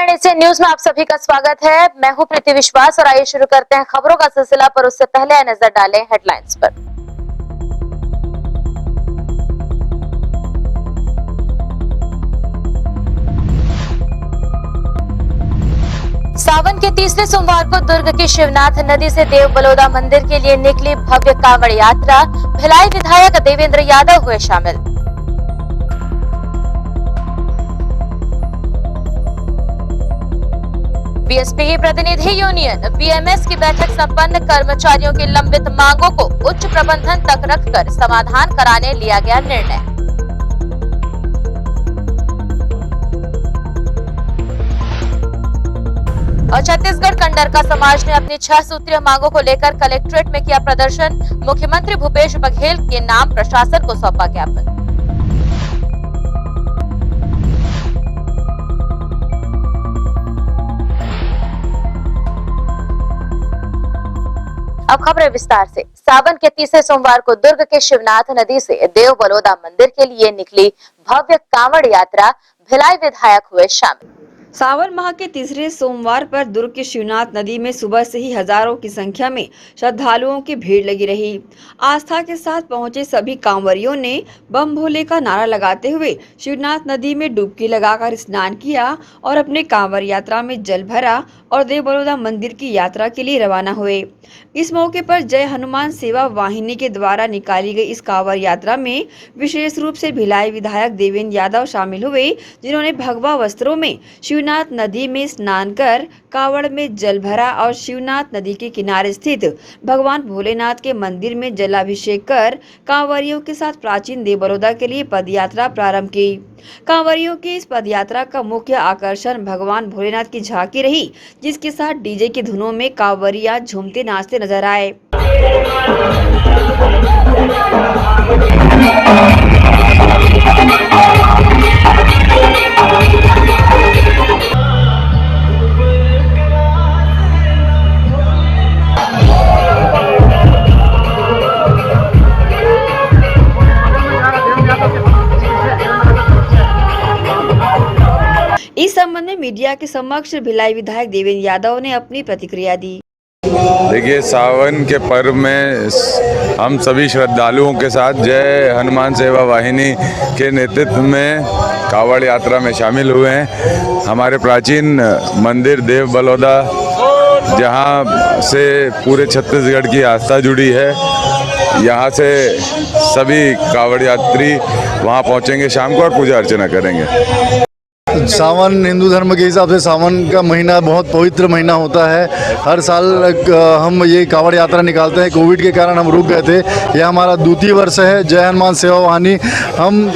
Grand Asian news में आप सभी का स्वागत है। मैं हूं प्रीति विश्वास और आइए शुरू करते हैं खबरों का सिलसिला। पर उससे पहले नजर डालें हेडलाइंस पर। सावन के तीसरे सोमवार को दुर्ग की शिवनाथ नदी से देव बलौदा मंदिर के लिए निकली भव्य कांवड़ यात्रा। भिलाई विधायक देवेंद्र यादव हुए शामिल। बीएसपी की प्रतिनिधि यूनियन बीएमएस की बैठक संपन्न। कर्मचारियों की लंबित मांगों को उच्च प्रबंधन तक रखकर समाधान कराने लिया गया निर्णय। और छत्तीसगढ़ कंडरका समाज ने अपनी 6 सूत्रीय मांगों को लेकर कलेक्ट्रेट में किया प्रदर्शन। मुख्यमंत्री भूपेश बघेल के नाम प्रशासन को सौंपा ज्ञापन। अब खबरें विस्तार से। सावन के तीसरे सोमवार को दुर्ग के शिवनाथ नदी से देव बलौदा मंदिर के लिए निकली भव्य कांवड़ यात्रा। भिलाई विधायक हुए शामिल। सावन माह के तीसरे सोमवार पर दुर्ग के शिवनाथ नदी में सुबह से ही हजारों की संख्या में श्रद्धालुओं की भीड़ लगी रही। आस्था के साथ पहुंचे सभी कांवरियों ने बम भोले का नारा लगाते हुए शिवनाथ नदी में डुबकी लगाकर स्नान किया और अपने कांवर यात्रा में जल भरा और देव बलौदा मंदिर की यात्रा के लिए रवाना हुए। इस मौके पर जय हनुमान सेवा वाहिनी के द्वारा निकाली गई इस कांवर यात्रा में विशेष रूप से भिलाई विधायक देवेंद्र यादव शामिल हुए, जिन्होंने भगवा वस्त्रों में शिवनाथ नदी में स्नान कर कावड़ में जल भरा और शिवनाथ नदी के किनारे स्थित भगवान भोलेनाथ के मंदिर में जलाभिषेक कर कांवरियों के साथ प्राचीन देव बलौदा के लिए पदयात्रा प्रारंभ की। कांवरियों की इस पदयात्रा का मुख्य आकर्षण भगवान भोलेनाथ की झांकी रही, जिसके साथ डीजे की धुनों में कांवरिया झूमते नाचते नजर आए। इस संबंध में मीडिया के समक्ष भिलाई विधायक देवेंद्र यादव ने अपनी प्रतिक्रिया दी। देखिए, सावन के पर्व में हम सभी श्रद्धालुओं के साथ जय हनुमान सेवा वाहिनी के नेतृत्व में कावड़ यात्रा में शामिल हुए हैं। हमारे प्राचीन मंदिर देव बलौदा, जहां से पूरे छत्तीसगढ़ की आस्था जुड़ी है, यहां से सभी कावड़ यात्री वहां पहुंचेंगे शाम को और पूजा अर्चना करेंगे। सावन हिंदू धर्म के हिसाब से सावन का महीना बहुत पवित्र महीना होता है। हर साल हम ये कावड़ यात्रा निकालते हैं। कोविड के कारण हम रुक गए थे। यह हमारा द्वितीय वर्ष है। जय हनुमान सेवा वाहिनी हम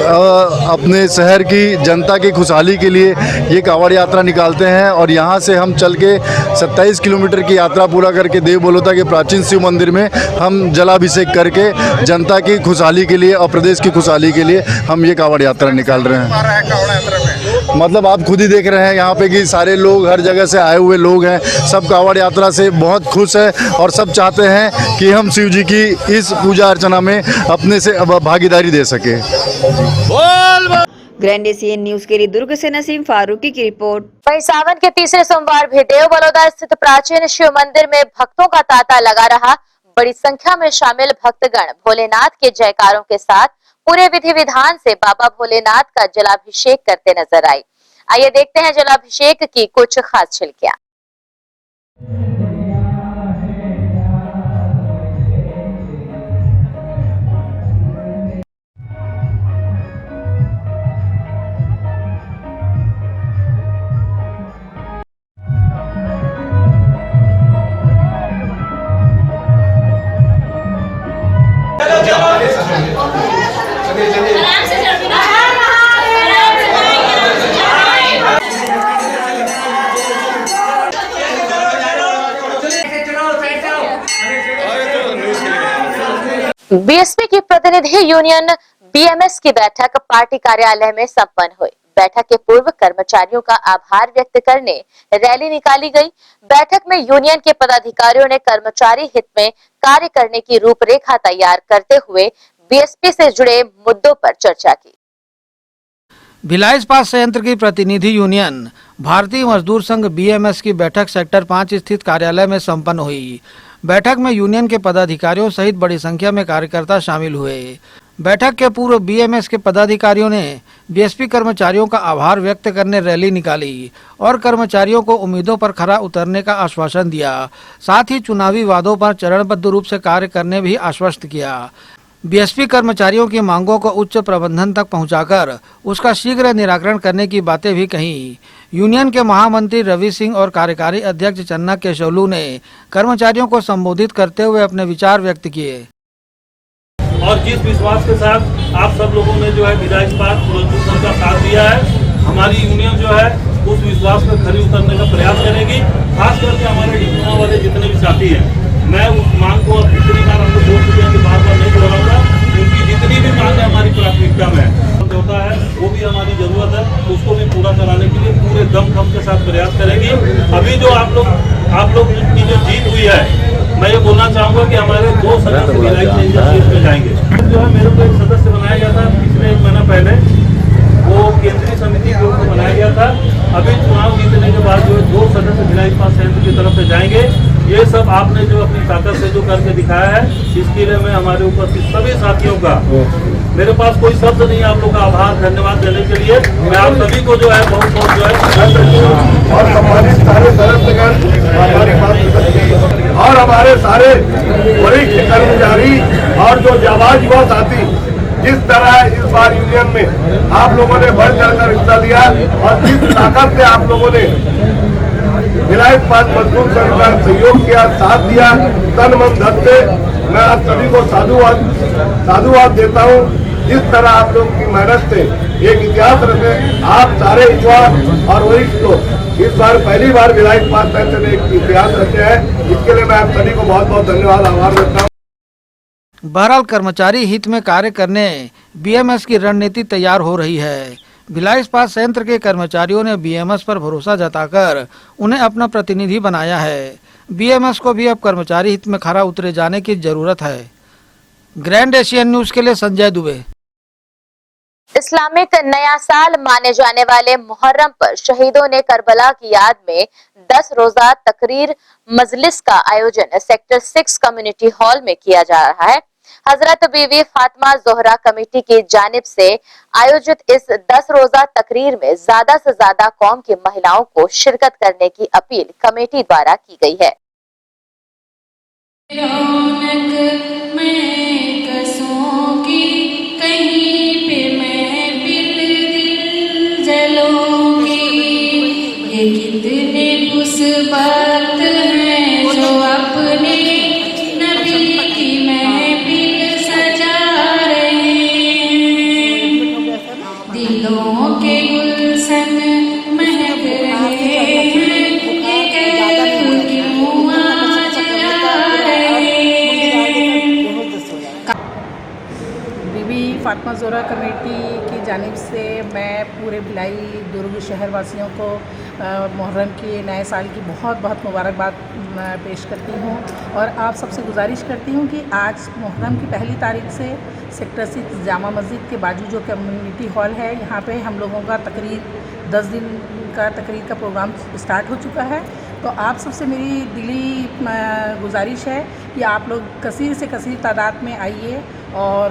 अपने शहर की जनता की खुशहाली के लिए ये कावड़ यात्रा निकालते हैं और यहाँ से हम चल के 27 किलोमीटर की यात्रा पूरा करके देव बलौदा के प्राचीन शिव मंदिर में हम जलाभिषेक करके जनता की खुशहाली के लिए और प्रदेश की खुशहाली के लिए हम ये कावड़ यात्रा निकाल रहे हैं। मतलब आप खुद ही देख रहे हैं यहाँ पे कि सारे लोग, हर जगह से आए हुए लोग हैं, सब कावड़ यात्रा से बहुत खुश है और सब चाहते हैं कि हम शिव जी की इस पूजा अर्चना में अपने से भागीदारी दे सके। ग्रैंड एशियन न्यूज के लिए दुर्ग से नसीम फारूकी की रिपोर्ट। वहीं सावन के तीसरे सोमवार भी देव बलौदा स्थित प्राचीन शिव मंदिर में भक्तों का तांता लगा रहा। बड़ी संख्या में शामिल भक्तगण भोलेनाथ के जयकारों के साथ पूरे विधि विधान से बाबा भोलेनाथ का जलाभिषेक करते नजर आए। आइए देखते हैं जलाभिषेक की कुछ खास झलकियां। बीएसपी की प्रतिनिधि यूनियन बीएमएस की बैठक पार्टी कार्यालय में संपन्न हुई। बैठक के पूर्व कर्मचारियों का आभार व्यक्त करने रैली निकाली गई। बैठक में यूनियन के पदाधिकारियों ने कर्मचारी हित में कार्य करने की रूपरेखा तैयार करते हुए बीएसपी से जुड़े मुद्दों पर चर्चा की। भिलाई इस्पात संयंत्र की प्रतिनिधि यूनियन भारतीय मजदूर संघ बीएमएस की बैठक सेक्टर 5 स्थित कार्यालय में संपन्न हुई। बैठक में यूनियन के पदाधिकारियों सहित बड़ी संख्या में कार्यकर्ता शामिल हुए। बैठक के पूर्व बीएमएस के पदाधिकारियों ने बीएसपी कर्मचारियों का आभार व्यक्त करने रैली निकाली और कर्मचारियों को उम्मीदों पर खरा उतरने का आश्वासन दिया। साथ ही चुनावी वादों पर चरणबद्ध रूप से कार्य करने भी आश्वस्त किया। बीएसपी कर्मचारियों की मांगों को उच्च प्रबंधन तक पहुंचाकर उसका शीघ्र निराकरण करने की बातें भी कही। यूनियन के महामंत्री रवि सिंह और कार्यकारी अध्यक्ष चन्ना केशवलू ने कर्मचारियों को संबोधित करते हुए अपने विचार व्यक्त किए। और जिस विश्वास के साथ आप सब लोगों ने जो है भिलाई इस्पात मजदूर संघ का साथ दिया है, हमारी यूनियन जो है उस विश्वास पर खरी उतरने का प्रयास करेगी। खास करके हमारे डिप्लोमा वाले जितने भी साथी हैं, मैं उस मांग को अब इतनी बार हमको बोल चुके हैं कि बार बार नहीं दोहराऊंगा, क्योंकि जितनी भी मांग है हमारी प्राथमिकता में होता है वो भी हमारी जरूरत है, उसको भी पूरा कराने के लिए पूरे दम के साथ प्रयास करेगी। अभी जो आप लोग की जो जीत हुई है, मैं ये बोलना चाहूँगा कि हमारे 2 सदस्य भिलाई चेंजर्स में जाएंगे। जो है मेरे को एक सदस्य बनाया गया था पिछले 1 महीना पहले, वो केंद्रीय समिति के रूप में बनाया गया था। अभी चुनाव जीतने के बाद जो है 2 सदस्य भिलाई इस्पात संयंत्र की तरफ से जाएंगे। ये सब आपने जो अपनी ताकत से जो करके दिखाया है, इसके लिए मैं हमारे उपस्थित सभी साथियों का, मेरे पास कोई शब्द नहीं, आप लोग का आभार धन्यवाद देने के लिए मैं आप सभी को जो है बहुत जो है और सम्मानित सारे सदस्यगण और हमारे सारे वरिष्ठ कर्मचारी और जो जाबाज युवा साथी, जिस तरह इस बार यूनियन में आप लोगों ने बढ़ चढ़कर हिस्सा लिया और जिस ताकत से आप लोगों ने भिलाई इस्पात मजदूर संघ का सहयोग किया, साथ दिया, तन मन धन से, मैं आप सभी को साधुवाद देता हूँ। जिस तरह आप लोग की मेहनत से एक इतिहास रचे, आप सारे युवा और वरिष्ठ लोग इस बार पहली बार भिलाई इस्पात संयंत्र ने एक इतिहास रचे हैं, इसके लिए मैं आप सभी को बहुत बहुत धन्यवाद आभार देता हूँ। बहरहाल कर्मचारी हित में कार्य करने बीएमएस की रणनीति तैयार हो रही है। भिलाई इस्पात संयंत्र के कर्मचारियों ने बीएमएस पर भरोसा जताकर उन्हें अपना प्रतिनिधि बनाया है। बीएमएस को भी अब कर्मचारी हित में खरा उतरे जाने की जरूरत है। ग्रैंड एशियन न्यूज के लिए संजय दुबे। इस्लामिक नया साल माने जाने वाले मुहर्रम पर शहीदों ने करबला की याद में 10 रोजा तकरीर मजलिस का आयोजन सेक्टर 6 कम्युनिटी हॉल में किया जा रहा है। हजरत बीवी फातिमा जोहरा कमेटी की जानिब से आयोजित इस 10 रोजा तकरीर में ज्यादा से ज्यादा कौम की महिलाओं को शिरकत करने की अपील कमेटी द्वारा की गई है। फातिमा जोहरा कमेटी की जानिब से मैं पूरे भिलाई दुर्ग शहर वासियों को मुहर्रम के नए साल की बहुत बहुत मुबारकबाद पेश करती हूँ और आप सबसे गुजारिश करती हूँ कि आज मुहर्रम की पहली तारीख से सेक्टर 6 जामा मस्जिद के बाजू जो कम्युनिटी हॉल है, यहाँ पे हम लोगों का तकरीर 10 दिन का तकरीर का प्रोग्राम स्टार्ट हो चुका है। तो आप सबसे मेरी दिली गुजारिश है कि आप लोग कसीर से कसीर तादाद में आइए और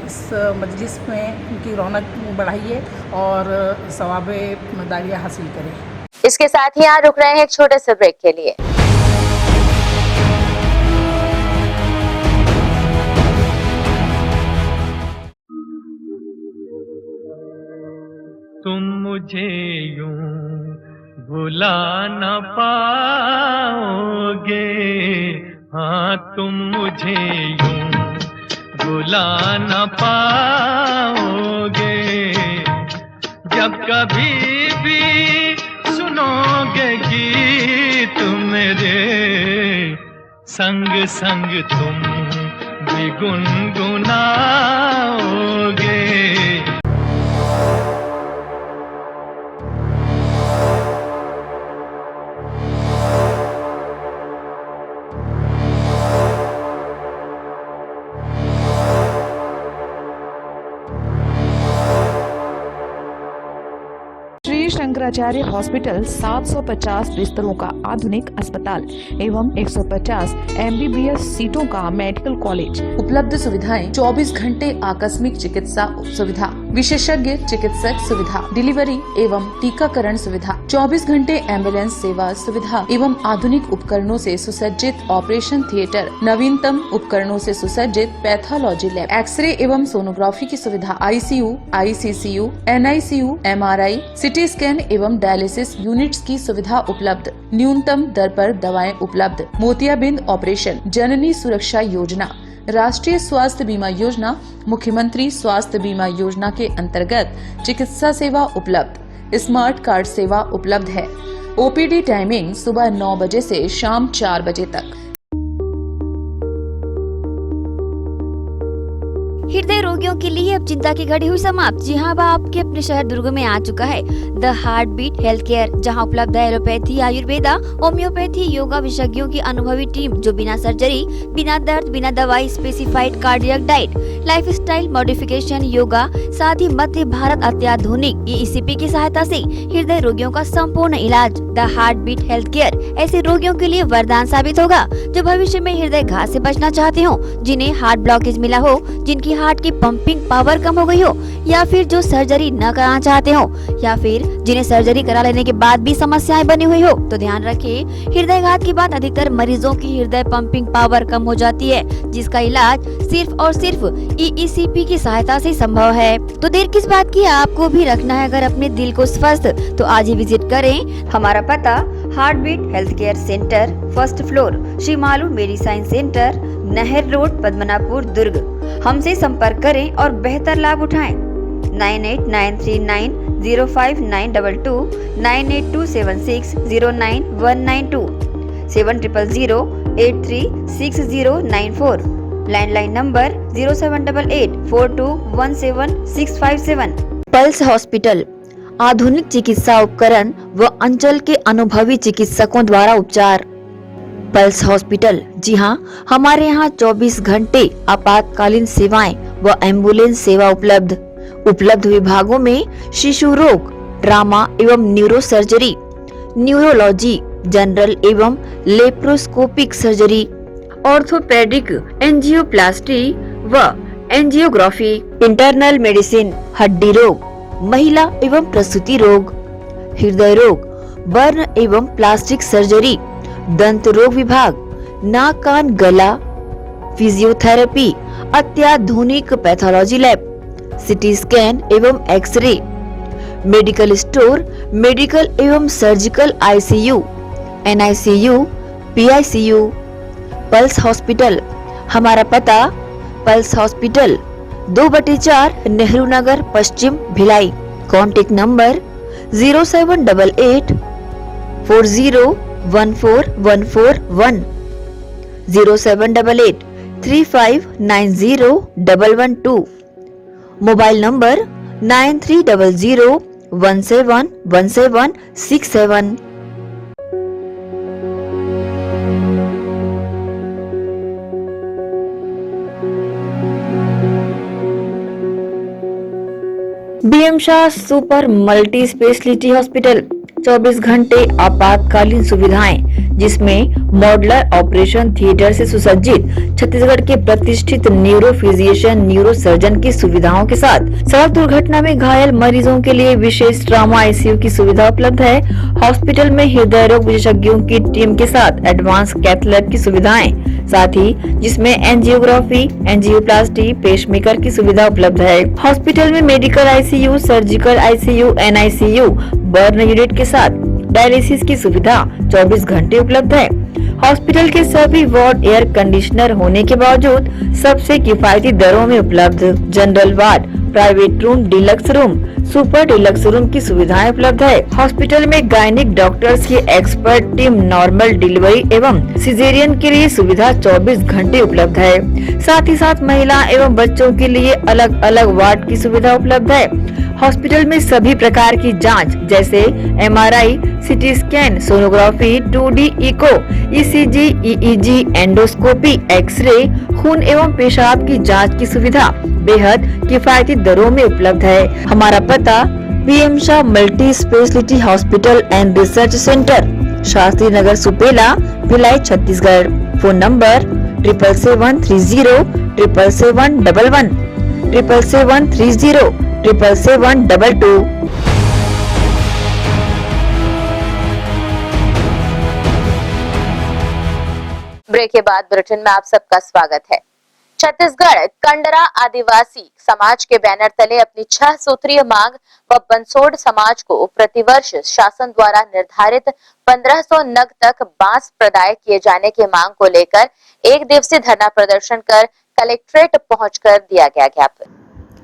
इस मजलिस में उनकी रौनक बढ़ाइए और सवाब मदारिया हासिल करें। इसके साथ ही यहाँ रुक रहे हैं एक छोटे से ब्रेक के लिए। तुम मुझे यूं भुला न पाओगे, हाँ तुम मुझे यूं भुला न पाओगे, जब कभी भी सुनोगे गीत मेरे, संग संग तुम भी गुनगुनाओगे। शंकराचार्य हॉस्पिटल 750 बिस्तरों का आधुनिक अस्पताल एवं 150 MBBS सीटों का मेडिकल कॉलेज। उपलब्ध सुविधाएं 24 घंटे आकस्मिक चिकित्सा सुविधा, विशेषज्ञ चिकित्सक सुविधा, डिलीवरी एवं टीकाकरण सुविधा, 24 घंटे एम्बुलेंस सेवा सुविधा एवं आधुनिक उपकरणों से सुसज्जित ऑपरेशन थिएटर, नवीनतम उपकरणों से सुसज्जित पैथोलॉजी लैब, एक्सरे एवं सोनोग्राफी की सुविधा, ICU, ICCU, NICU, MRI, city scan एवं डायलिसिस यूनिट्स की सुविधा उपलब्ध। न्यूनतम दर पर दवाएं उपलब्ध। मोतियाबिंद ऑपरेशन, जननी सुरक्षा योजना, राष्ट्रीय स्वास्थ्य बीमा योजना, मुख्यमंत्री स्वास्थ्य बीमा योजना के अंतर्गत चिकित्सा सेवा उपलब्ध। स्मार्ट कार्ड सेवा उपलब्ध है। OPD टाइमिंग सुबह 9 बजे से शाम 4 बजे तक। हृदय रोगियों के लिए अब चिंता की घड़ी हुई समाप्त। जी हाँ, अब आपके अपने शहर दुर्ग में आ चुका है the heart beat health care, जहाँ उपलब्ध है एलोपैथी, आयुर्वेदा, होम्योपैथी, योगा विशेषज्ञों की अनुभवी टीम जो बिना सर्जरी, बिना दर्द, बिना दवाई, specified cardiac diet, lifestyle modification, yoga, साथ ही मध्य भारत अत्याधुनिक ECP की सहायता से हृदय रोगियों का संपूर्ण इलाज। The heart beat health care ऐसे रोगियों के लिए वरदान साबित होगा जो भविष्य में हृदय घात से बचना चाहते हो, जिन्हें हार्ट ब्लॉकेज मिला हो, जिनकी हार्ट की पंपिंग पावर कम हो गई हो, या फिर जो सर्जरी न कराना चाहते हो, या फिर जिन्हें सर्जरी करा लेने के बाद भी समस्याएं बनी हुई हो। तो ध्यान रखें, हृदयघात के बाद अधिकतर मरीजों की हृदय पंपिंग पावर कम हो जाती है, जिसका इलाज सिर्फ और सिर्फ ECP की सहायता से संभव है। तो देर किस बात की, आपको भी रखना है अगर अपने दिल को स्वस्थ, तो आज ही विजिट करें। हमारा पता heart beat health care centre, first floor, Shri Malu medicine centre, नहर रोड, पद्मनापुर, दुर्ग। हमसे संपर्क करें और बेहतर लाभ उठाएं। 9893905922, 9827609192, 7000836094, लैंडलाइन नंबर 0788421767। पल्स हॉस्पिटल, आधुनिक चिकित्सा उपकरण व अंचल के अनुभवी चिकित्सकों द्वारा उपचार। पल्स हॉस्पिटल, जी हाँ, हमारे यहाँ 24 घंटे आपातकालीन सेवाएं व एम्बुलेंस सेवा उपलब्ध विभागों में शिशु रोग, ट्रामा एवं न्यूरो सर्जरी, न्यूरोलॉजी, जनरल एवं लेप्रोस्कोपिक सर्जरी, ऑर्थोपेडिक, एंजियोप्लास्टी व एंजियोग्राफी, इंटरनल मेडिसिन, हड्डी रोग, महिला एवं प्रसूति रोग, हृदय रोग, बर्न एवं प्लास्टिक सर्जरी, दंत रोग विभाग, नाक कान गला, फिजियोथेरेपी, अत्याधुनिक पैथोलॉजी लैब, सिटी स्कैन एवं एक्सरे, मेडिकल स्टोर, मेडिकल एवं surgical ICU, NICU, PICU। Pulse hospital, हमारा पता पल्स हॉस्पिटल 2/4 नेहरू नगर पश्चिम, Bhilai. Contact number 0788401441, 078835901112, mobile number 9300171767। BM Shah super multi speciality hospital, 24 घंटे आपातकालीन सुविधाएं, जिसमें मॉडलर ऑपरेशन थिएटर से सुसज्जित छत्तीसगढ़ के प्रतिष्ठित न्यूरो फिजिशियन, न्यूरो सर्जन की सुविधाओं के साथ सड़क दुर्घटना में घायल मरीजों के लिए विशेष ट्रामा ICU की सुविधा उपलब्ध है। हॉस्पिटल में हृदय रोग विशेषज्ञों की टीम के साथ एडवांस कैथ लैब की सुविधाएं, साथ ही जिसमें एंजियोग्राफी, एंजियोप्लास्टी, पेसमेकर की सुविधा उपलब्ध है। हॉस्पिटल में medical ICU, surgical ICU, NICU, burn unit के साथ डायलिसिस की सुविधा 24 घंटे उपलब्ध है। हॉस्पिटल के सभी वार्ड एयर कंडीशनर होने के बावजूद सबसे किफायती दरों में उपलब्ध। General ward, private room, deluxe room, super deluxe room की सुविधाएं उपलब्ध है। हॉस्पिटल में गायनिक डॉक्टर्स की एक्सपर्ट टीम नॉर्मल डिलीवरी एवं सिजेरियन के लिए सुविधा 24 घंटे उपलब्ध है। साथ ही साथ महिला एवं बच्चों के लिए अलग अलग वार्ड की सुविधा उपलब्ध है। हॉस्पिटल में सभी प्रकार की जांच जैसे MRI, CT scan, sonography, 2D echo, ECG, EEG, endoscopy, X ray, खून एवं पेशाब की जांच की सुविधा बेहद किफायती दरों में उपलब्ध है। हमारा पता PM Shah multi speciality hospital and research centre, Shastri Nagar, Supela, Bhilai, Chhattisgarh. Phone number 77307711 77307722। Break के बाद बुलेटिन में आप सबका स्वागत है। छत्तीसगढ़ कंडरा आदिवासी समाज के बैनर तले अपनी 6 सूत्रीय मांग व बंसोड़ समाज को प्रतिवर्ष शासन द्वारा निर्धारित 1500 नग तक बांस प्रदाय किए जाने की मांग को लेकर 1 दिवसीय धरना प्रदर्शन कर कलेक्ट्रेट पहुंचकर दिया गया ज्ञापन।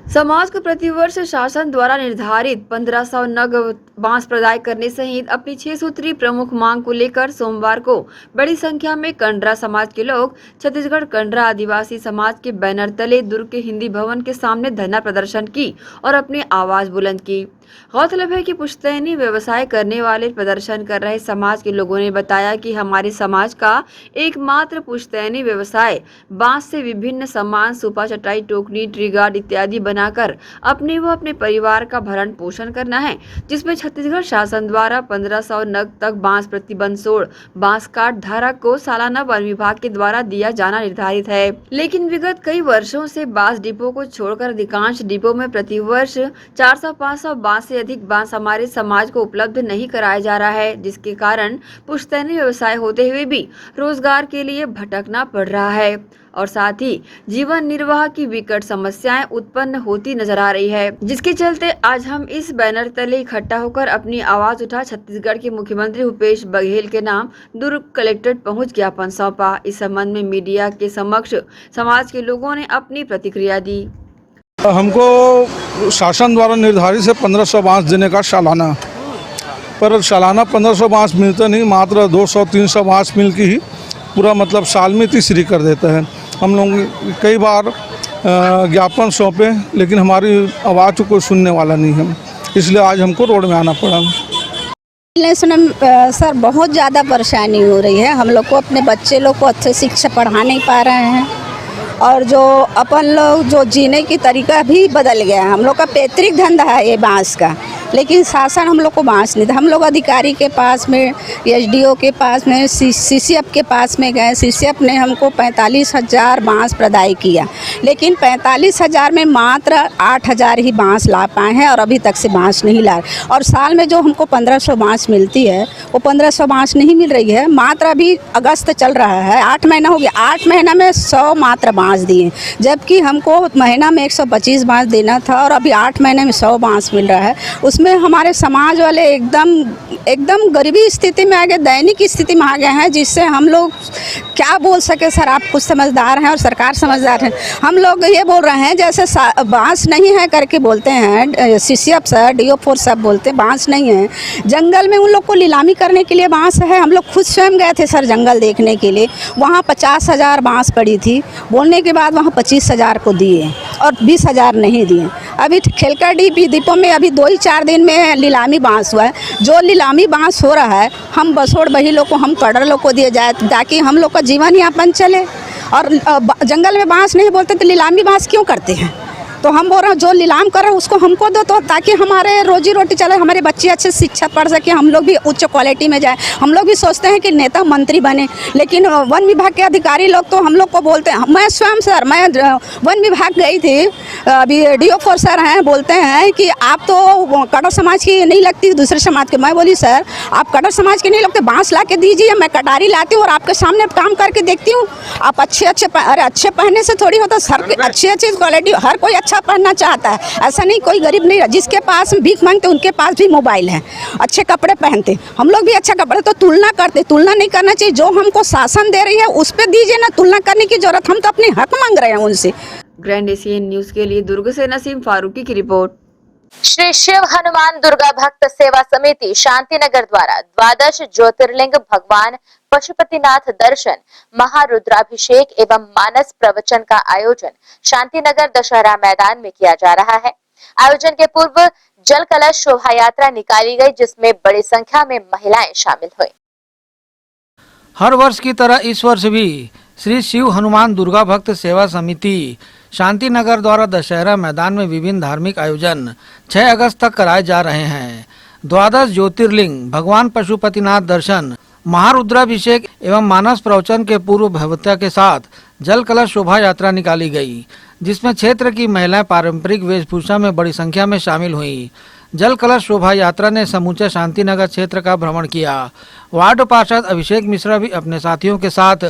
समाज को प्रतिवर्ष शासन द्वारा निर्धारित 1500 नग बांस प्रदाय करने सहित अपनी 6 सूत्री प्रमुख मांग को लेकर सोमवार को बड़ी संख्या में कंडरा समाज के लोग छत्तीसगढ़ कंडरा आदिवासी समाज के बैनर तले दुर्ग के हिंदी भवन के सामने धरना प्रदर्शन की और अपनी आवाज बुलंद की। गौरतलब है कि पुश्तैनी व्यवसाय करने वाले प्रदर्शन कर रहे समाज के लोगों ने बताया कि हमारे समाज का एकमात्र पुश्तैनी व्यवसाय बांस से विभिन्न सामान, सुपा, चटाई, टोकनी, ट्री गार्ड इत्यादि बनाकर अपने व अपने परिवार का भरण पोषण करना है, जिसमें छत्तीसगढ़ शासन द्वारा 1500 नग तक बांस प्रति बंसोड़ बांस काट धारक को सालाना वन विभाग के द्वारा दिया जाना निर्धारित है। लेकिन विगत कई वर्षों से बांस डिपो को छोड़कर अधिकांश डिपो में प्रतिवर्ष 400-500 बांस से अधिक बांस हमारे समाज को उपलब्ध नहीं कराया जा रहा है, जिसके कारण पुश्तैनी व्यवसाय होते हुए भी रोजगार के लिए भटकना पड़ रहा है और साथ ही जीवन निर्वाह की विकट समस्याएं उत्पन्न होती नजर आ रही है, जिसके चलते आज हम इस बैनर तले इकट्ठा होकर अपनी आवाज उठा छत्तीसगढ़ के मुख्यमंत्री भूपेश बघेल के नाम दुर्ग कलेक्ट्रेट पहुंच ज्ञापन सौंपा। इस संबंध में मीडिया के समक्ष समाज के लोगों ने अपनी प्रतिक्रिया दी। हमको शासन द्वारा निर्धारित है 1500 बांस देने का सालाना, पर सालाना 1500 बांस मिलता नहीं, मात्र 200-300 बांस मिल के ही पूरा मतलब साल में तीसरी कर देता है। हम लोग कई बार ज्ञापन सौंपे, लेकिन हमारी आवाज़ को कोई सुनने वाला नहीं है, इसलिए आज हमको रोड में आना पड़ा। सर बहुत ज़्यादा परेशानी हो रही है, हम लोग को अपने बच्चे लोग को अच्छे शिक्षा पढ़ा नहीं पा रहे हैं और जो अपन लोग जो जीने की तरीका भी बदल गया है। हम लोग का पैतृक धंधा है ये बांस का, लेकिन शासन हम लोग को बांस नहीं था। हम लोग अधिकारी के पास में, एसडीओ के पास में, सीसीएफ के पास में गए। सीसीएफ ने हमको 45,000 बांस प्रदाय किया, लेकिन 45,000 में मात्र 8,000 ही बांस ला पाए हैं और अभी तक से बांस नहीं ला। और साल में जो हमको 1500 बांस मिलती है वो 1500 बांस नहीं मिल रही है। मात्र अभी अगस्त चल रहा है, 8 महीना हो गया, 8 महीना में 100 मात्र बांस दिए, जबकि हमको महीना में 125 बांस देना था और अभी 8 महीने में 100 बांस मिल रहा है। उसमें हमारे समाज वाले एकदम गरीबी स्थिति में आ गए, दैनिक स्थिति में आ गए हैं, जिससे हम लोग क्या बोल सके। सर आप कुछ समझदार हैं और सरकार समझदार है। हम लोग ये बोल रहे हैं जैसे बांस नहीं है करके बोलते हैं, सीसीएफ सर, DO4 सब बोलते बांस नहीं है। जंगल में उन लोग को नीलामी करने के लिए बांस है। हम लोग खुद स्वयं गए थे सर जंगल देखने के लिए, वहाँ 50,000 बांस पड़ी थी, बोलने के बाद वहाँ 25,000 को दिए और 20,000 नहीं दिए। अभी खेलकर डिपो में अभी 2-4 दिन में नीलामी बांस हुआ है। जो नीलामी बांस हो रहा है हम बसोड़ बही लोग को, हम कड़र लोग को दिए जाए ताकि हम लोग का जीवन यापन चले। और जंगल में बांस नहीं बोलते तो नीलामी बांस क्यों करते हैं? तो हम बोल रहे हैं जो नीलाम कर रहे हैं उसको हमको दो, तो ताकि हमारे रोजी रोटी चले, हमारे बच्चे अच्छे शिक्षा पढ़ सके, हम लोग भी उच्च क्वालिटी में जाए। हम लोग भी सोचते हैं कि नेता मंत्री बने, लेकिन वन विभाग के अधिकारी लोग तो हम लोग को बोलते हैं। मैं स्वयं सर, मैं वन विभाग गई थी, अभी DO4 सर हैं, बोलते हैं कि आप तो कटर समाज की नहीं लगती, दूसरे समाज के। मैं बोली सर आप कटर समाज के नहीं लगते, बांस ला के दीजिए, मैं कटारी लाती हूँ और आपके सामने काम करके देखती हूँ। आप अच्छे पहनने से थोड़ी होता, अच्छी क्वालिटी, हर कोई अच्छा पहनना चाहता है, ऐसा नहीं कोई गरीब नहीं। जिसके पास भीख मांगते उनके पास भी मोबाइल है, अच्छे कपड़े पहनते, हम लोग भी अच्छा कपड़े। तो तुलना करते, तुलना नहीं करना चाहिए। जो हमको शासन दे रही है उस पर दीजिए ना, तुलना करने की जरूरत, हम तो अपने हक मांग रहे हैं उनसे। ग्रैंड एशियन न्यूज के लिए दुर्ग से नसीम फारूकी की रिपोर्ट। श्री शिव हनुमान दुर्गा भक्त सेवा समिति शांतिनगर द्वारा द्वादश ज्योतिर्लिंग भगवान पशुपतिनाथ दर्शन, महारुद्राभिषेक एवं मानस प्रवचन का आयोजन शांतिनगर दशहरा मैदान में किया जा रहा है। आयोजन के पूर्व जल कलश शोभा यात्रा निकाली गई, जिसमें बड़ी संख्या में महिलाएं शामिल हुई। हर वर्ष की तरह इस वर्ष भी श्री शिव हनुमान दुर्गा भक्त सेवा समिति शांति नगर द्वारा दशहरा मैदान में विभिन्न धार्मिक आयोजन 6 अगस्त तक कराए जा रहे हैं। द्वादश ज्योतिर्लिंग, भगवान पशुपतिनाथ दर्शन, महारुद्राभिषेक एवं मानस प्रवचन के पूर्व भव्यता के साथ जल कलश शोभा यात्रा निकाली गई, जिसमें क्षेत्र की महिलाएं पारंपरिक वेशभूषा में बड़ी संख्या में शामिल हुई। जल कलश शोभा यात्रा ने समूचे शांतिनगर क्षेत्र का भ्रमण किया। वार्ड पार्षद अभिषेक मिश्रा भी अपने साथियों के साथ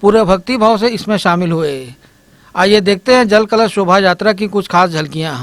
पूरे भक्ति भाव से इसमें शामिल हुए। आइए देखते हैं जल कलश शोभा यात्रा की कुछ खास झलकियां।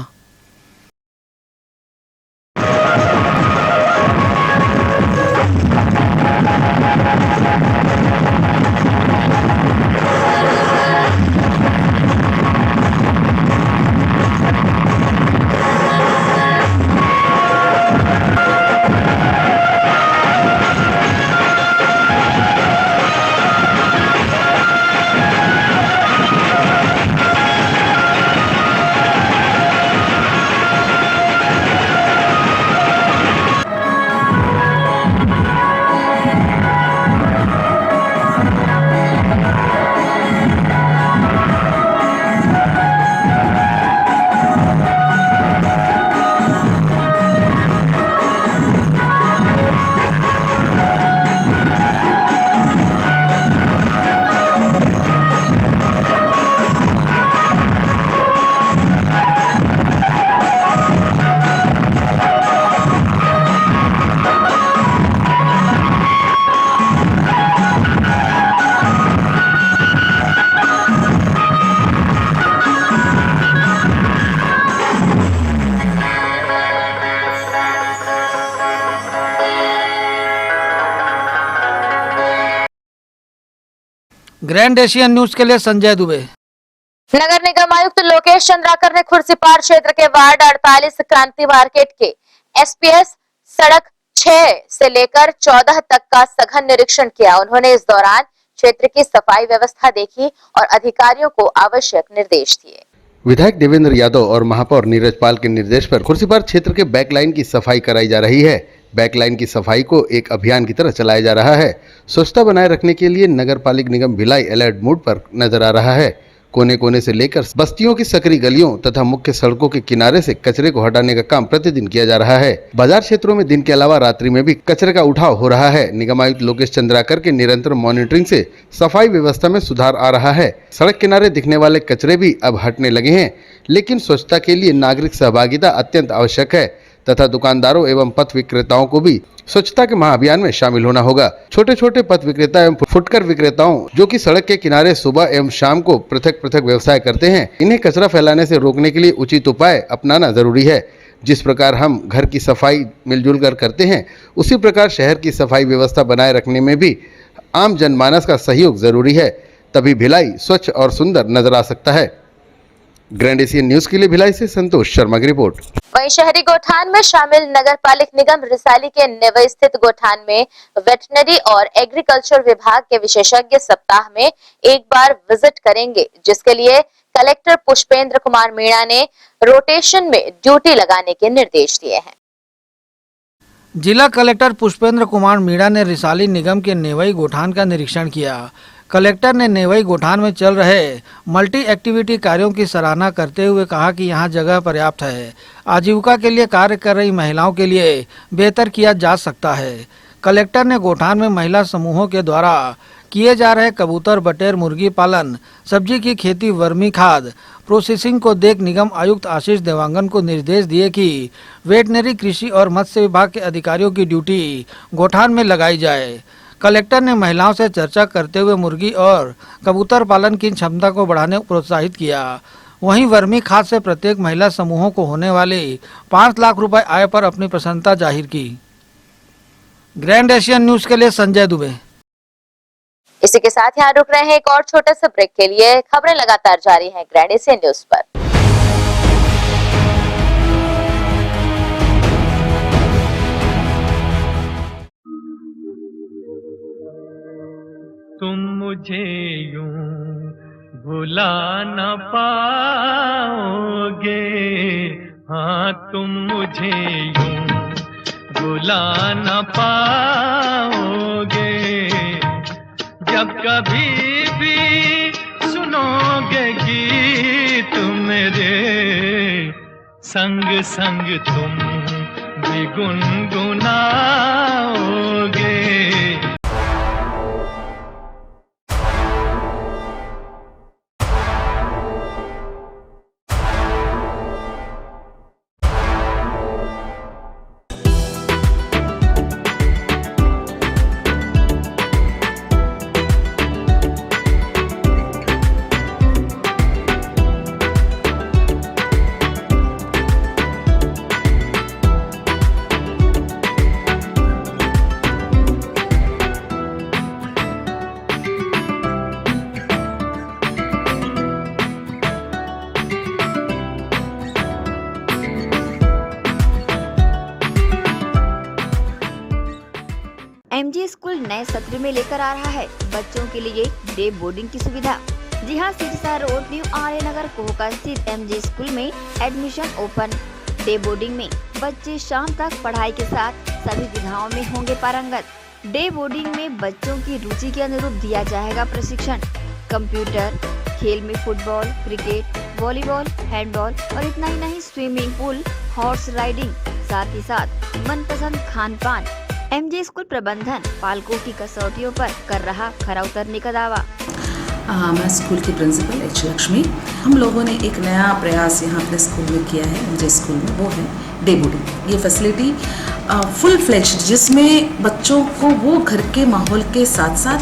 ग्रैंड एशियन न्यूज के लिए संजय दुबे। नगर निगम आयुक्त लोकेश चंद्राकर ने खुर्सीपार क्षेत्र के वार्ड 48 क्रांति मार्केट के एसपीएस सड़क 6 से लेकर 14 तक का सघन निरीक्षण किया। उन्होंने इस दौरान क्षेत्र की सफाई व्यवस्था देखी और अधिकारियों को आवश्यक निर्देश दिए। विधायक देवेंद्र यादव और महापौर नीरज पाल के निर्देश पर खुर्सीपार क्षेत्र के बैकलाइन की सफाई कराई जा रही है। बैकलाइन की सफाई को एक अभियान की तरह चलाया जा रहा है। स्वच्छता बनाए रखने के लिए नगर पालिक निगम भिलाई अलर्ट मोड पर नजर आ रहा है। कोने कोने से लेकर बस्तियों की सकरी गलियों तथा मुख्य सड़कों के किनारे से कचरे को हटाने का काम प्रतिदिन किया जा रहा है। बाजार क्षेत्रों में दिन के अलावा रात्रि में भी कचरे का उठाव हो रहा है। निगम आयुक्त लोकेश चंद्राकर के निरंतर मॉनिटरिंग से सफाई व्यवस्था में सुधार आ रहा है। सड़क किनारे दिखने वाले कचरे भी अब हटने लगे हैं, लेकिन स्वच्छता के लिए नागरिक सहभागिता अत्यंत आवश्यक है तथा दुकानदारों एवं पथ विक्रेताओं को भी स्वच्छता के महाअभियान में शामिल होना होगा। छोटे छोटे पथ विक्रेता एवं फुटकर विक्रेताओं जो कि सड़क के किनारे सुबह एवं शाम को पृथक पृथक व्यवसाय करते हैं, इन्हें कचरा फैलाने से रोकने के लिए उचित उपाय अपनाना जरूरी है। जिस प्रकार हम घर की सफाई मिलजुल कर करते हैं, उसी प्रकार शहर की सफाई व्यवस्था बनाए रखने में भी आम जनमानस का सहयोग जरूरी है, तभी भिलाई स्वच्छ और सुंदर नजर आ सकता है। ग्रैंड एशियन न्यूज के लिए भिलाई से संतोष शर्मा की रिपोर्ट। वहीं शहरी गोठान में शामिल नगर पालिक निगम रिसाली के नेवई स्थित गोठान में वेटनरी और एग्रीकल्चर विभाग के विशेषज्ञ सप्ताह में एक बार विजिट करेंगे, जिसके लिए कलेक्टर पुष्पेंद्र कुमार मीणा ने रोटेशन में ड्यूटी लगाने के निर्देश दिए हैं। जिला कलेक्टर पुष्पेंद्र कुमार मीणा ने रिसाली निगम के नेवई गोठान का निरीक्षण किया। कलेक्टर ने नेवई गोठान में चल रहे मल्टी एक्टिविटी कार्यों की सराहना करते हुए कहा कि यहां जगह पर्याप्त है। आजीविका के लिए कार्य कर रही महिलाओं के लिए बेहतर किया जा सकता है। कलेक्टर ने गोठान में महिला समूहों के द्वारा किए जा रहे कबूतर, बटेर, मुर्गी पालन, सब्जी की खेती, वर्मी खाद प्रोसेसिंग को देख निगम आयुक्त आशीष देवांगन को निर्देश दिए कि वेटनरी, कृषि और मत्स्य विभाग के अधिकारियों की ड्यूटी गोठान में लगाई जाए। कलेक्टर ने महिलाओं से चर्चा करते हुए मुर्गी और कबूतर पालन की क्षमता को बढ़ाने को प्रोत्साहित किया। वहीं वर्मी खाद से प्रत्येक महिला समूहों को होने वाले 5 लाख रुपए आय पर अपनी प्रसन्नता जाहिर की। ग्रैंड एशियन न्यूज के लिए संजय दुबे। इसी के साथ यहाँ रुक रहे हैं एक और छोटे से ब्रेक के लिए। खबरें लगातार जारी हैं ग्रैंड एशियन न्यूज पर। तुम मुझे यूं भुला न पाओगे, हाँ तुम मुझे यूं भुला न पाओगे। जब कभी भी सुनोगे गीत मेरे संग संग तुम भी गुनगुनाओगे। एमजी स्कूल नए सत्र में लेकर आ रहा है बच्चों के लिए डे बोर्डिंग की सुविधा। जी हां, सिरसा रोड न्यू आर्य नगर कोहका स्थित एमजी स्कूल में एडमिशन ओपन। डे बोर्डिंग में बच्चे शाम तक पढ़ाई के साथ सभी विधाओं में होंगे पारंगत। डे बोर्डिंग में बच्चों की रुचि के अनुरूप दिया जाएगा प्रशिक्षण। कंप्यूटर, खेल में फुटबॉल, क्रिकेट, वॉलीबॉल, हैंडबॉल और इतना ही नहीं, स्विमिंग पूल, हॉर्स राइडिंग, साथ ही साथ मनपसंद खान पान। एमजे स्कूल प्रबंधन पालकों की कसौटियों पर कर रहा खरा उतरने का दावा। मैं स्कूल की प्रिंसिपल एच लक्ष्मी। हम लोगों ने एक नया प्रयास यहाँ अपने स्कूल में किया है, एमजे स्कूल में, वो है डे बोर्डिंग। ये फैसिलिटी फुल फ्लेज्ड, जिसमें बच्चों को वो घर के माहौल के साथ साथ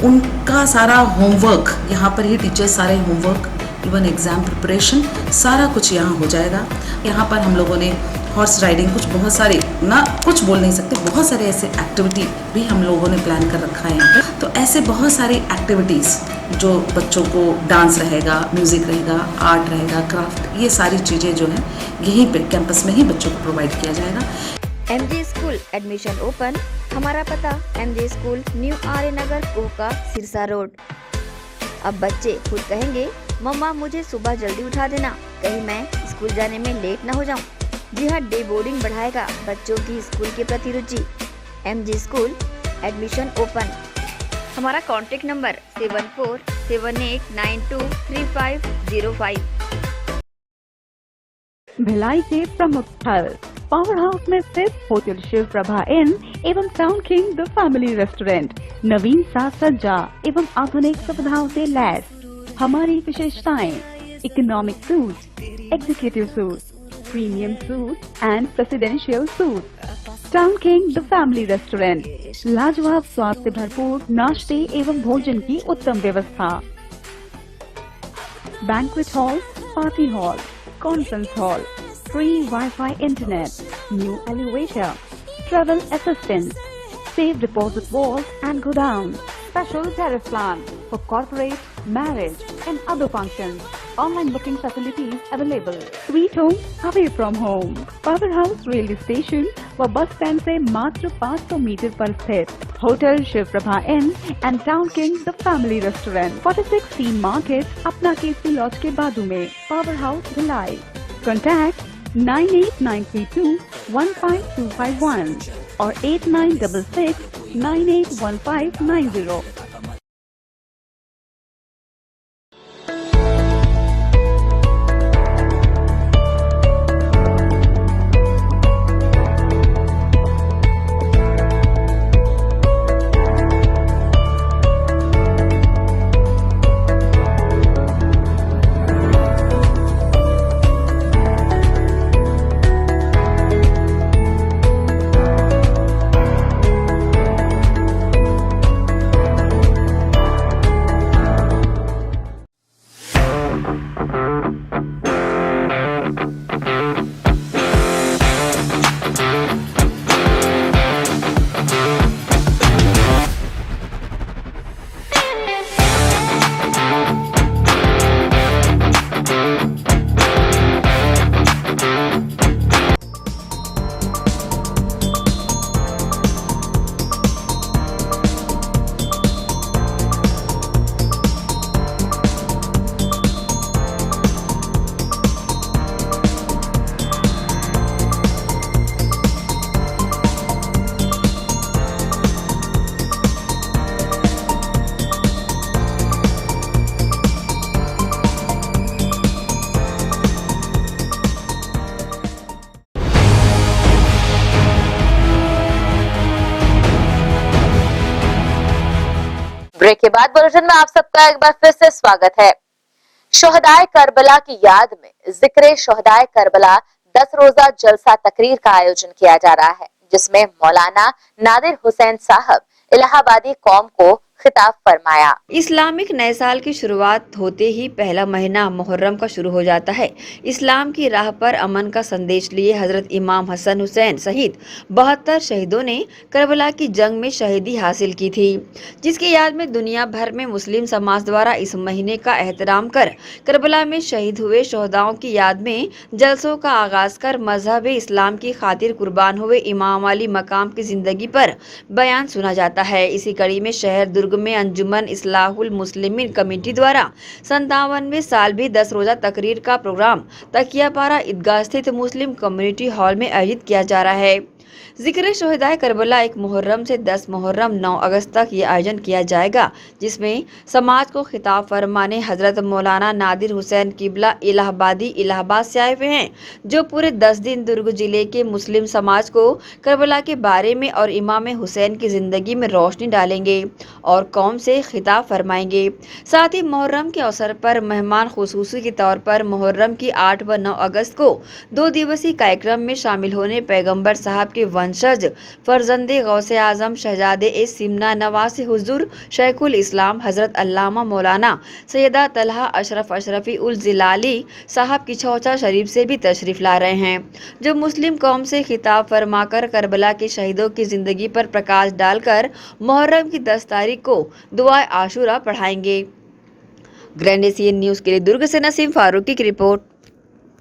उनका सारा होमवर्क, यहाँ पर ही टीचर्स सारे होमवर्क, इवन एग्ज़ाम प्रिपरेशन, सारा कुछ यहाँ हो जाएगा। यहाँ पर हम लोगों ने हॉर्स राइडिंग, कुछ बहुत सारे, ना कुछ बोल नहीं सकते, बहुत सारे ऐसे एक्टिविटी भी हम लोगों ने प्लान कर रखा है यहाँ पर। तो ऐसे बहुत सारी एक्टिविटीज़ जो बच्चों को, डांस रहेगा, म्यूज़िक रहेगा, आर्ट रहेगा, क्राफ्ट, ये सारी चीज़ें जो हैं यहीं पे कैंपस में ही बच्चों को प्रोवाइड किया जाएगा। MJ school admission open. हमारा पता एमजे स्कूल न्यू आर्य नगर कोहका सिरसा रोड। अब बच्चे खुद कहेंगे, मम्मा मुझे सुबह जल्दी उठा देना, कहीं मैं स्कूल जाने में लेट न हो जाऊं। जी हाँ, डे बोर्डिंग बढ़ाएगा बच्चों की स्कूल के प्रति रुचि। MG school admission open. हमारा कॉन्टेक्ट नंबर 7478923505। भिलाई के प्रमुख स्थल पावर हाउस में स्थित होटल शिव प्रभा इन एवं town king the family restaurant नवीन साज सज्जा एवं आधुनिक सुविधाओं से लैस। हमारी विशेषताएं: economic suite, executive suite, premium suite and presidential suite. Town king the family restaurant, लाजवाब स्वाद से भरपूर नाश्ते एवं भोजन की उत्तम व्यवस्था। Banquet hall, party hall, conference hall, free wifi internet, new elevator, travel assistant, safe deposit walls and godown, special tariff plan for corporate, marriage and other functions. Online booking facilities available. Sweet home away from home. Power House Railway Station व bus stand से मात्र 500 metre पर स्थित hotel Shiv Prabha inn and town king the family restaurant, 46 C market, अपना KC laws के बाजू में। Power house Bhilai. Contact 9893215251 और 8966981590। ब्रेक के बाद बुलेटिन में आप सबका एक बार फिर से स्वागत है। शोहदाए करबला की याद में जिक्र शोहदाए करबला 10 रोजा जलसा तकरीर का आयोजन किया जा रहा है, जिसमें मौलाना नादिर हुसैन साहब इलाहाबादी कौम को खिताब फरमाया। इस्लामिक नए साल की शुरुआत होते ही पहला महीना मुहर्रम का शुरू हो जाता है। इस्लाम की राह पर अमन का संदेश लिए हजरत इमाम हसन हुसैन सहित 72 शहीदों ने करबला की जंग में शहीदी हासिल की थी, जिसकी याद में दुनिया भर में मुस्लिम समाज द्वारा इस महीने का एहतराम कर करबला में शहीद हुए शोहदाओं की याद में जलसों का आगाज कर मजहब इस्लाम की खातिर कुर्बान हुए इमाम अली मकाम की जिंदगी पर बयान सुना जाता है। इसी कड़ी में शहर दुर्ग में अंजुमन इस्लाहुल मुस्लिमीन कमेटी द्वारा 57वें साल भी 10 रोजा तकरीर का प्रोग्राम तकियापारा ईदगाह स्थित मुस्लिम कम्युनिटी हॉल में आयोजित किया जा रहा है। जिक्र शोहदाए करबला 1 मुहर्रम से 10 मुहर्रम 9 अगस्त तक ये आयोजन किया जाएगा, जिसमें समाज को खिताब फरमाने हजरत मौलाना नादिर हुसैन किबला इलाहाबादी इलाहाबाद से आए हुए हैं, जो पूरे 10 दिन दुर्ग जिले के मुस्लिम समाज को करबला के बारे में और इमाम हुसैन की जिंदगी में रोशनी डालेंगे और कौम से खिताब फरमाएंगे। साथ ही मुहर्रम के अवसर पर मेहमान खुसूसी के तौर पर मुहर्रम की 8 व 9 अगस्त को 2 दिवसीय कार्यक्रम में शामिल होने पैगम्बर साहब के वंशज फरजंदे गौसे आजम शहजादे ए सिमना नवासी हुजूर शेखुल इस्लाम हजरत अल्लामा मौलाना सैयदा तलहा अशरफ अशरफी उल जिलाली साहब की चौचा शरीफ से भी तशरीफ ला रहे हैं, जो मुस्लिम कौम से खिताब फरमाकर करबला के शहीदों की जिंदगी पर प्रकाश डालकर मुहर्रम की 10 तारीख को दुआ आशुरा पढ़ाएंगे। ग्रैंड एशियन न्यूज के लिए दुर्ग से नसीम फारूकी की रिपोर्ट।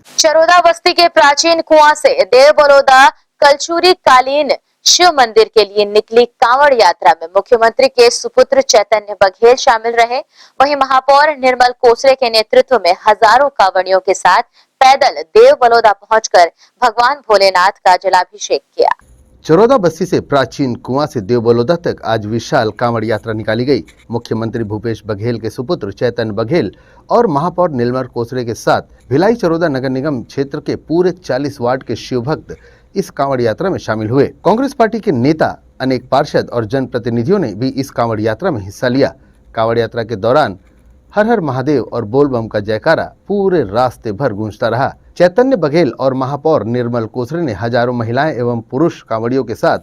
चरोदा बस्ती के प्राचीन कुआं से देव बलौदा कलचूरी कालीन शिव मंदिर के लिए निकली कांवड़ यात्रा में मुख्यमंत्री के सुपुत्र चैतन्य बघेल शामिल रहे। वहीं महापौर निर्मल कोसरे के नेतृत्व में हजारों कांवड़ियों के साथ पैदल देव बलौदा पहुंचकर भगवान भोलेनाथ का जलाभिषेक किया। चरोदा बस्ती से प्राचीन कुआं से देव बलौदा तक आज विशाल कांवड़ यात्रा निकाली गई। मुख्यमंत्री भूपेश बघेल के सुपुत्र चैतन्य बघेल और महापौर निर्मल कोसरे के साथ भिलाई चरोदा नगर निगम क्षेत्र के पूरे 40 वार्ड के शिव भक्त इस कांवड़ यात्रा में शामिल हुए। कांग्रेस पार्टी के नेता, अनेक पार्षद और जनप्रतिनिधियों ने भी इस कांवड़ यात्रा में हिस्सा लिया। कांवड़ यात्रा के दौरान हर हर महादेव और बोल बम का जयकारा पूरे रास्ते भर गूंजता रहा। चैतन्य बघेल और महापौर निर्मल कोसरे ने हजारों महिलाएं एवं पुरुष कांवड़ियों के साथ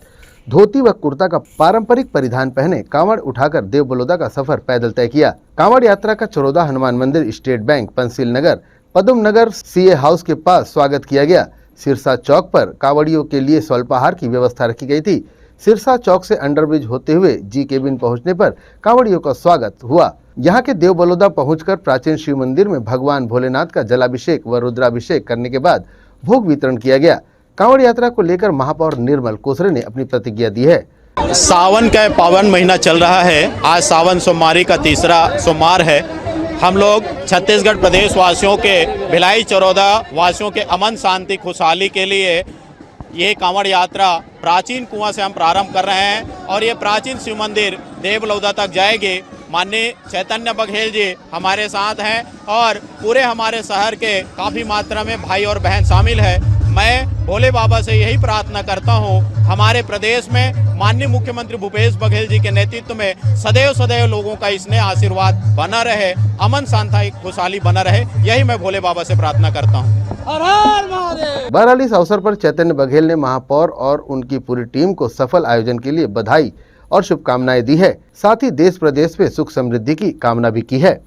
धोती व कुर्ता का पारंपरिक परिधान पहने कांवड़ उठाकर देव बलौदा का सफर पैदल तय किया। कांवड़ यात्रा का चरोदा हनुमान मंदिर, स्टेट बैंक, पंसील नगर, पदम नगर, सीए हाउस के पास स्वागत किया गया। सिरसा चौक पर कांवड़ियों के लिए स्वल्पाहार की व्यवस्था रखी गई थी। सिरसा चौक से अंडरब्रिज होते हुए जी केबिन पहुंचने पर कांवड़ियों का स्वागत हुआ। यहाँ के देव बलौदा पहुंचकर प्राचीन शिव मंदिर में भगवान भोलेनाथ का जलाभिषेक व रुद्राभिषेक करने के बाद भोग वितरण किया गया। कांवड़ यात्रा को लेकर महापौर निर्मल कोसरे ने अपनी प्रतिक्रिया दी है। सावन का पावन महीना चल रहा है। आज सावन सोमवारी का तीसरा सोमवार है। हम लोग छत्तीसगढ़ प्रदेश वासियों के, भिलाई चरोदा वासियों के अमन शांति खुशहाली के लिए ये कांवड़ यात्रा प्राचीन कुआं से हम प्रारंभ कर रहे हैं और ये प्राचीन शिव मंदिर देव बलौदा तक जाएगी। माननीय चैतन्य बघेल जी हमारे साथ हैं और पूरे हमारे शहर के काफ़ी मात्रा में भाई और बहन शामिल है। मैं भोले बाबा से यही प्रार्थना करता हूँ, हमारे प्रदेश में माननीय मुख्यमंत्री भूपेश बघेल जी के नेतृत्व में सदैव सदैव लोगों का इसने आशीर्वाद बना रहे, अमन शांति खुशहाली बना रहे, यही मैं भोले बाबा से प्रार्थना करता हूँ। बहरहाल इस अवसर पर चैतन्य बघेल ने महापौर और उनकी पूरी टीम को सफल आयोजन के लिए बधाई और शुभकामनाएं दी है। साथ ही देश प्रदेश में सुख समृद्धि की कामना भी की है।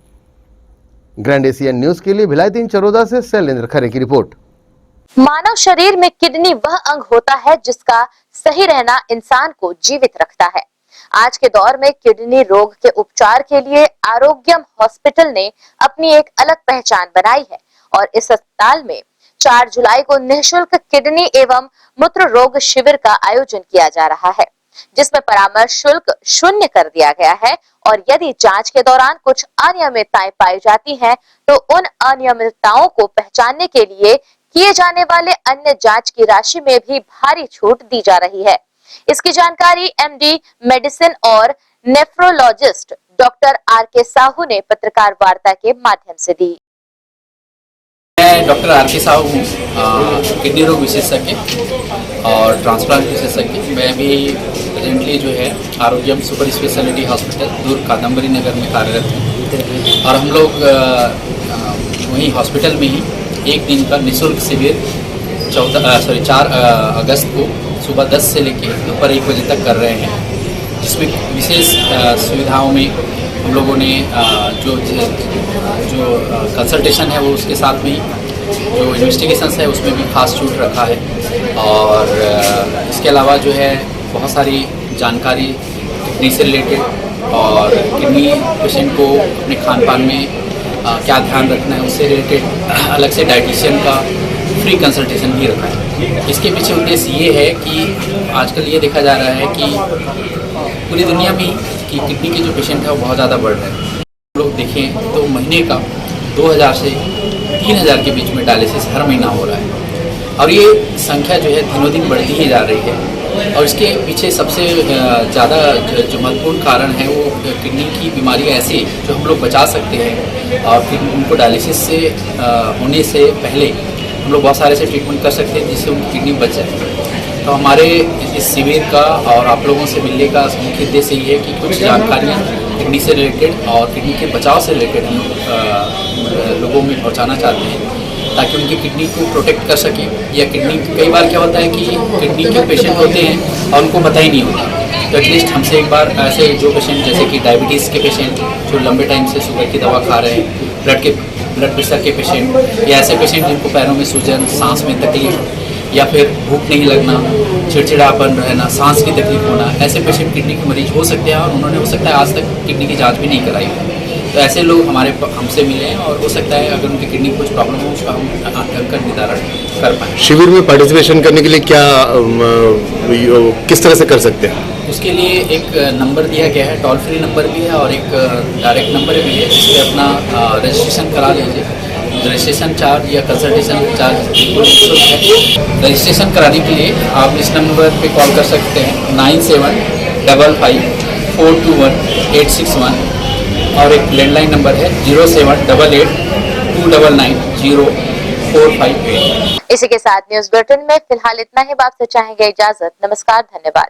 ग्रैंड एशियन न्यूज के लिए भिलाई 3 चरोदा से शैलेंद्र खरे की रिपोर्ट। मानव शरीर में किडनी वह अंग होता है जिसका सही रहना इंसान को जीवित रखता है। आज के दौर में किडनी रोग के उपचार के लिए आरोग्यम हॉस्पिटल ने अपनी एक अलग पहचान बनाई है और इस अस्पताल में 4 जुलाई को निःशुल्क किडनी एवं मूत्र रोग शिविर का आयोजन किया जा रहा है, जिसमें परामर्श शुल्क 0 कर दिया गया है और यदि जांच के दौरान कुछ अनियमितताएं पाई जाती हैं, तो उन अनियमितताओं को पहचानने के लिए किए जाने वाले अन्य जांच की राशि में भी भारी छूट दी जा रही है। इसकी जानकारी एमडी मेडिसिन और नेफ्रोलॉजिस्ट डॉक्टर आर.के. साहू ने पत्रकार वार्ता के माध्यम से दी। मैं डॉक्टर आर.के. साहू हूँ, किडनी रोग विशेषज्ञ और ट्रांसप्लांट विशेषज्ञ। मैं भी प्रेजेंटली जो है आरोग्यम सुपर स्पेशलिटी हॉस्पिटल दूर कादम्बरी नगर में कार्यरत हैं और हम लोग वहीं हॉस्पिटल में ही एक दिन का निःशुल्क शिविर 4 अगस्त को सुबह 10 से लेकर दोपहर 1 बजे तक कर रहे हैं, जिसमें विशेष सुविधाओं में हम लोगों ने जो कंसल्टेशन है वो उसके साथ में जो इन्वेस्टिगेशंस है उसमें भी खास छूट रखा है और इसके अलावा जो है बहुत सारी जानकारी किडनी से रिलेटेड और किडनी पेशेंट को अपने खान पान में क्या ध्यान रखना है उससे रिलेटेड अलग से डाइटिशियन का फ्री कंसल्टेशन भी रखा है। इसके पीछे उद्देश्य ये है कि आजकल ये देखा जा रहा है कि पूरी दुनिया में कि किडनी के जो पेशेंट है वो बहुत ज़्यादा बढ़ रहे हैं। लोग देखें तो महीने का 2000 से 3000 के बीच में डायलिसिस हर महीना हो रहा है और ये संख्या जो है दिनों दिन बढ़ती ही जा रही है और इसके पीछे सबसे ज़्यादा जो महत्वपूर्ण कारण है वो किडनी की बीमारी ऐसी जो हम लोग बचा सकते हैं और फिर उनको डायलिसिस से होने से पहले हम लोग बहुत सारे से ट्रीटमेंट कर सकते हैं जिससे उनकी किडनी बच जाए। तो हमारे इस शिविर का और आप लोगों से मिलने का मुख्य उद्देश्य ये है कि कुछ जानकारियाँ किडनी से रिलेटेड और किडनी के बचाव से रिलेटेड हम लोगों में पहुँचाना चाहते हैं ताकि उनकी किडनी को प्रोटेक्ट कर सकें। या किडनी कई बार क्या होता है कि किडनी के पेशेंट होते हैं और उनको पता ही नहीं होता, तो एटलीस्ट हमसे एक बार ऐसे जो पेशेंट जैसे कि डायबिटीज़ के पेशेंट जो लंबे टाइम से शुगर की दवा खा रहे हैं, ब्लड प्रेशर के पेशेंट या ऐसे पेशेंट जिनको पैरों में सूजन, सांस में तकलीफ या फिर भूख नहीं लगना, चिड़चिड़ापन रहना, सांस की तकलीफ होना, ऐसे पेशेंट किडनी के मरीज हो सकते हैं और उन्होंने हो सकता है आज तक किडनी की जांच भी नहीं कराई। तो ऐसे लोग हमसे मिले हैं और हो सकता है अगर उनकी किडनी कुछ प्रॉब्लम हो उसका हम कर निदान कर पाएँ। शिविर में पार्टिसिपेशन करने के लिए क्या किस तरह से कर सकते हैं? उसके लिए एक नंबर दिया गया है, टोल फ्री नंबर भी है और एक डायरेक्ट नंबर भी है जिससे अपना रजिस्ट्रेशन करा लीजिए। रजिस्ट्रेशन चार्ज या कंसल्टेशन चार्ज निःशुल्क है। रजिस्ट्रेशन कराने के लिए आप इस नंबर पे कॉल कर सकते हैं 9755 421 861 और एक लैंडलाइन नंबर है 0788 299 0458। इसी के साथ न्यूज बुलेटिन में फिलहाल इतना ही। आपसे चाहेंगे इजाजत। नमस्कार, धन्यवाद।